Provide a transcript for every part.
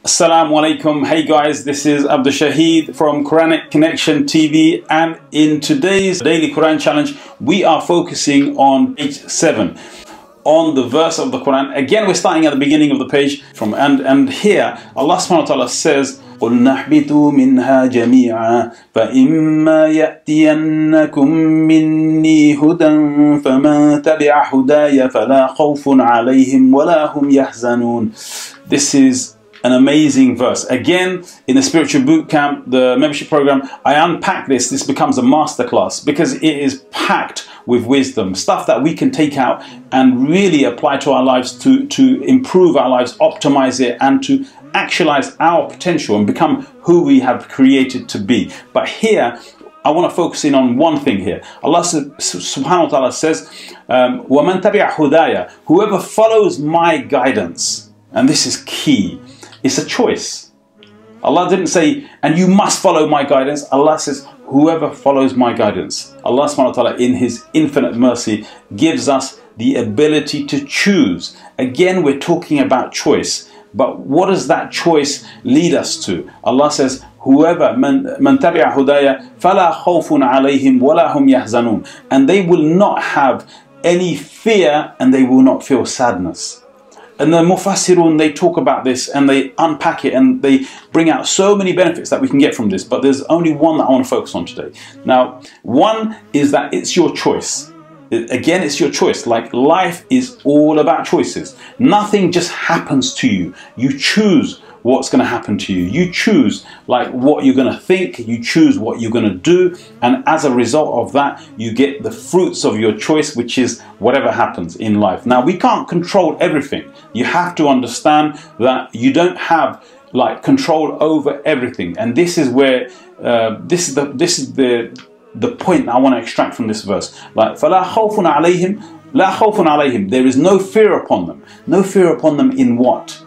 Assalamu alaikum. Hey guys, this is Abdul Shahid from Quranic Connection TV, and in today's daily Quran challenge we are focusing on page 7 on the verse of the Quran. Again, we're starting at the beginning of the page and here Allah subhanahu wa ta'ala says, قُلْ نَحْبِتُوا مِنْهَا جَمِيعًا فَإِمَّا يَأْتِيَنَّكُمْ مِنِّي هُدًى فَمَنْ تَبِعَ هُدَايَ فَلَا خَوْفٌ عَلَيْهِمْ وَلَا هُمْ يَحْزَنُونَ. This is an amazing verse. Again, in the spiritual boot camp, the membership program, I unpack this. This becomes a masterclass because it is packed with wisdom, stuff that we can take out and really apply to our lives to improve our lives, optimize it, and to actualize our potential and become who we have created to be. But here, I want to focus in on one thing here. Allah subhanahu wa ta'ala says, وَمَنْ تَبِعَ هُدَايَ, whoever follows my guidance. And this is key. It's a choice. Allah didn't say, and you must follow my guidance. Allah says, whoever follows my guidance. Allah subhanahu wa ta'ala in His infinite mercy gives us the ability to choose. Again, we're talking about choice. But what does that choice lead us to? Allah says, whoever man tabi'a hudaya fala khawfun alayhim wala hum yahzanun. And they will not have any fear and they will not feel sadness. And the Mufassirun, they talk about this and they unpack it and they bring out so many benefits that we can get from this. But there's only one that I want to focus on today. Now, one is that it's your choice. Again, it's your choice. Like, life is all about choices. Nothing just happens to you. You choose what's going to happen to you. You choose like what you're going to think. You choose what you're going to do. And as a result of that, you get the fruits of your choice, which is whatever happens in life. Now, we can't control everything. You have to understand that you don't have like control over everything. And this is where this is the point I want to extract from this verse. Like, فَلَا خَوْفٌ عَلَيْهِمْ لَا خَوْفٌ عَلَيْهِمْ. There is no fear upon them. No fear upon them in what?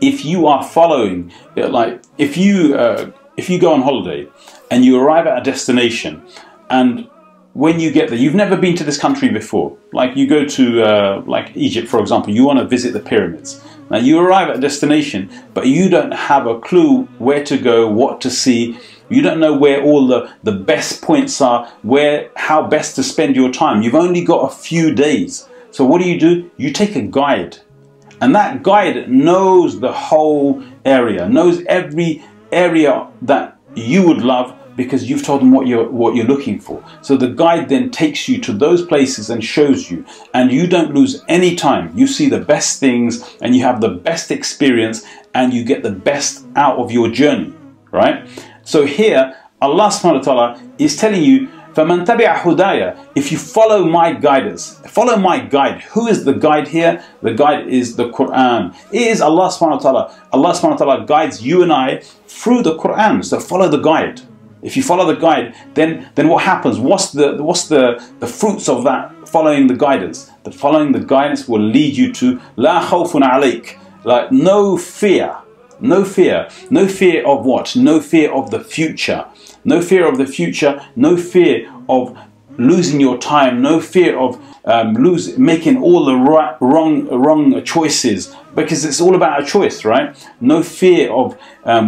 If you are following, like if you go on holiday and you arrive at a destination, and when you get there, you've never been to this country before. Like you go to like Egypt, for example, you want to visit the pyramids. Now you arrive at a destination, but you don't have a clue where to go, what to see. You don't know where all the best points are, how best to spend your time. You've only got a few days. So what do? You take a guide. And that guide knows the whole area, knows every area that you would love because you've told them what you're looking for. So the guide then takes you to those places and shows you, and you don't lose any time. You see the best things and you have the best experience and you get the best out of your journey, right? So here, Allah subhanahu wa ta'ala is telling you, فَمَنْ تَبِعَ هُدَايَ, if you follow my guidance, follow my guide. Who is the guide here? The guide is the Quran. It is Allah subhanahu wa ta'ala. Allah subhanahu wa ta'ala guides you and I through the Quran. So follow the guide. If you follow the guide, then what happens? What's the fruits of that following the guidance? The following the guidance will lead you to لَا خَوْفٌ عَلَيْكَ, like no fear. No fear. No fear of what? No fear of the future. No fear of the future. No fear of losing your time. No fear of making all the wrong choices, because it's all about a choice, right? No fear of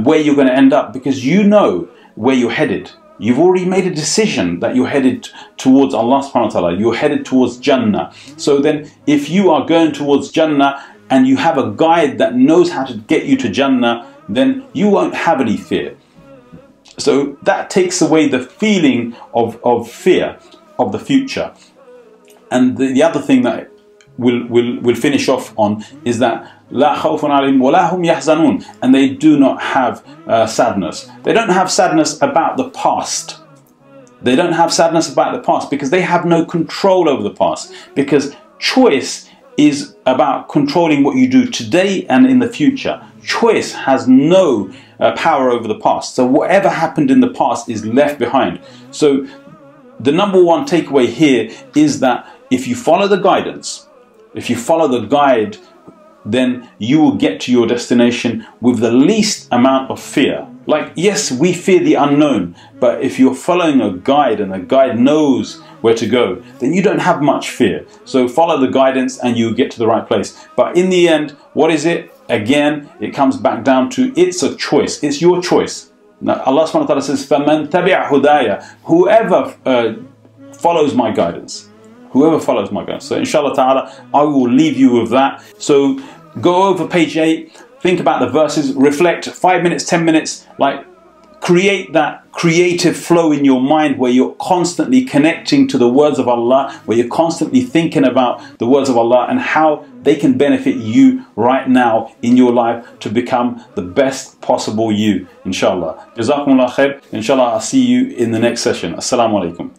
where you're going to end up, because you know where you're headed. You've already made a decision that you're headed towards Allah subhanahu wa ta'ala. You're headed towards Jannah. So then if you are going towards Jannah and you have a guide that knows how to get you to Jannah, then you won't have any fear. So that takes away the feeling of fear of the future. And the other thing that we'll finish off on is that لا خوف عليهم ولا هم يحزنون, and they do not have sadness. They don't have sadness about the past. They don't have sadness about the past because they have no control over the past, because choice is about controlling what you do today and in the future. Choice has no power over the past. So whatever happened in the past is left behind. So the number one takeaway here is that if you follow the guidance, if you follow the guide, then you will get to your destination with the least amount of fear. Like, yes, we fear the unknown, but if you're following a guide and the guide knows where to go, then you don't have much fear. So follow the guidance and you get to the right place. But in the end, what is it? again, it comes back down to it's a choice. It's your choice. Now, Allah subhanahu wa ta'ala says, فَمَنْ تَبِعْ هُدَايَ, whoever follows my guidance. Whoever follows my guidance. So inshallah ta'ala, I will leave you with that. So go over page 8, think about the verses, reflect 5 minutes, 10 minutes, like create that creative flow in your mind where you're constantly connecting to the words of Allah, where you're constantly thinking about the words of Allah and how they can benefit you right now in your life to become the best possible you, inshallah. Jazakumullah khair. Inshallah, I'll see you in the next session. Assalamu alaikum.